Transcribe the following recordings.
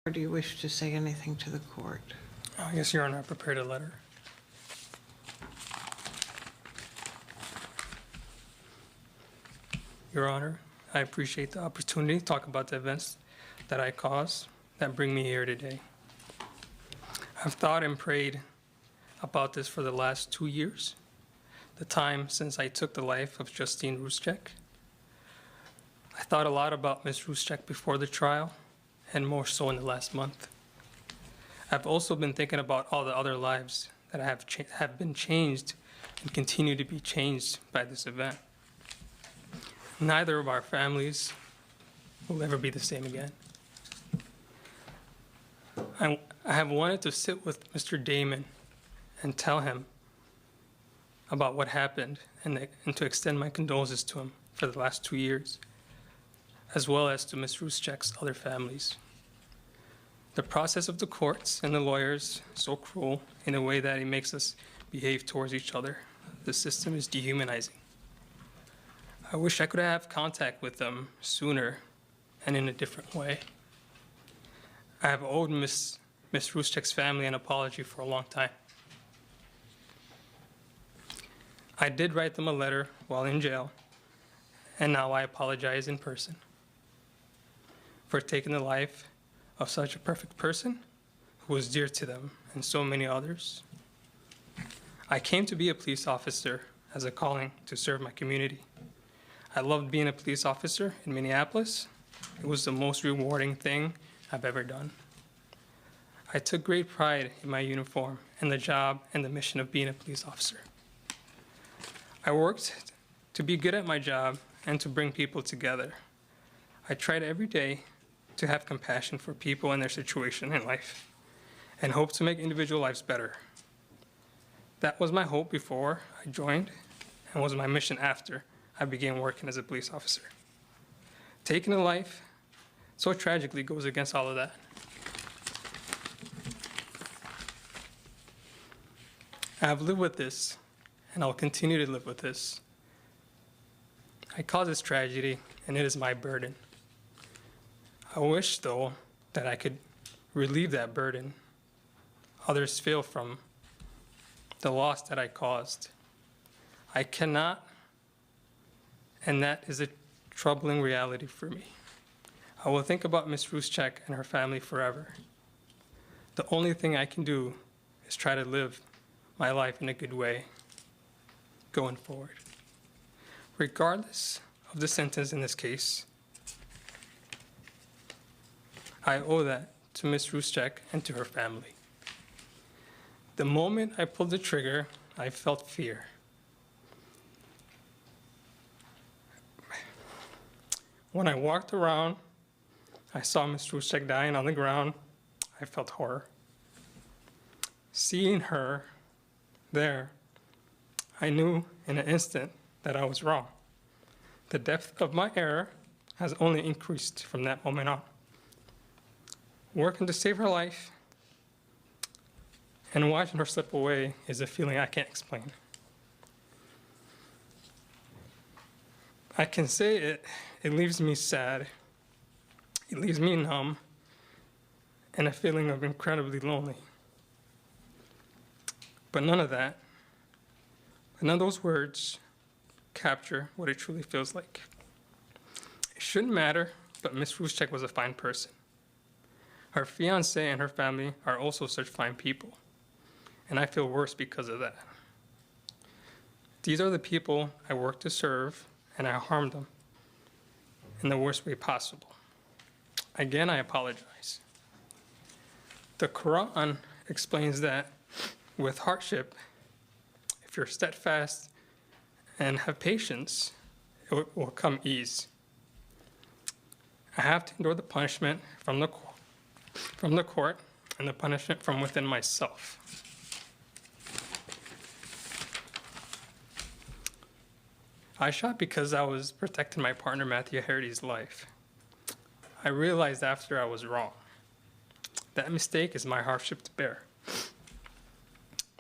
Or do you wish to say anything to the court? Yes, Your Honor, I prepared a letter. Your Honor, I appreciate the opportunity to talk about the events that I caused that bring me here today. I've thought and prayed about this for the last 2 years, the time since I took the life of Justine Ruszczyk. I thought a lot about Ms. Ruszczyk before the trial, and more so in the last month. I've also been thinking about all the other lives that have been changed and continue to be changed by this event. Neither of our families will ever be the same again. I have wanted to sit with Mr. Damon and tell him about what happened and to extend my condolences to him for the last 2 years, as well as to Ms. Ruszczyk's other families. The process of the courts and the lawyers is so cruel in a way that it makes us behave towards each other. The system is dehumanizing. I wish I could have contact with them sooner and in a different way. I have owed Ms. Ruszczyk's family an apology for a long time. I did write them a letter while in jail, and now I apologize in person for taking the life of such a perfect person who was dear to them and so many others. I came to be a police officer as a calling to serve my community. I loved being a police officer in Minneapolis. It was the most rewarding thing I've ever done. I took great pride in my uniform and the job and the mission of being a police officer. I worked to be good at my job and to bring people together. I tried every day to have compassion for people and their situation in life and hope to make individual lives better. That was my hope before I joined and was my mission after I began working as a police officer. Taking a life so tragically goes against all of that. I have lived with this, and I'll continue to live with this. I caused this tragedy, and it is my burden. I wish, though, that I could relieve that burden others feel from the loss that I caused. I cannot, and that is a troubling reality for me. I will think about Ms. Ruszczyk and her family forever. The only thing I can do is try to live my life in a good way going forward. Regardless of the sentence in this case, I owe that to Ms. Ruszczyk and to her family. The moment I pulled the trigger, I felt fear. When I walked around, I saw Ms. Ruszczyk dying on the ground. I felt horror. Seeing her there, I knew in an instant that I was wrong. The depth of my error has only increased from that moment on. Working to save her life and watching her slip away is a feeling I can't explain. I can say it leaves me sad, it leaves me numb, and a feeling of incredibly lonely. But none of those words capture what it truly feels like. It shouldn't matter, but Ms. Ruszczyk was a fine person. Her fiancé and her family are also such fine people, and I feel worse because of that. These are the people I work to serve, and I harmed them in the worst way possible. Again, I apologize. The Quran explains that with hardship, if you're steadfast and have patience, it will come ease. I have to endure the punishment from the court and the punishment from within myself. I shot because I was protecting my partner Matthew Harity's life. I realized after I was wrong. That mistake is my hardship to bear.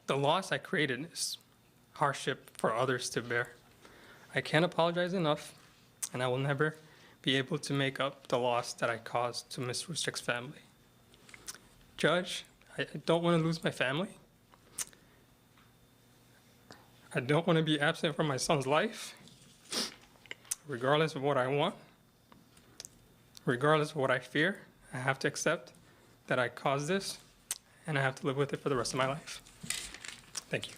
The loss I created is hardship for others to bear. I can't apologize enough, and I will never be able to make up the loss that I caused to Ms. Ruszczyk's family. Judge, I don't want to lose my family. I don't want to be absent from my son's life, regardless of what I want, regardless of what I fear. I have to accept that I caused this, and I have to live with it for the rest of my life. Thank you.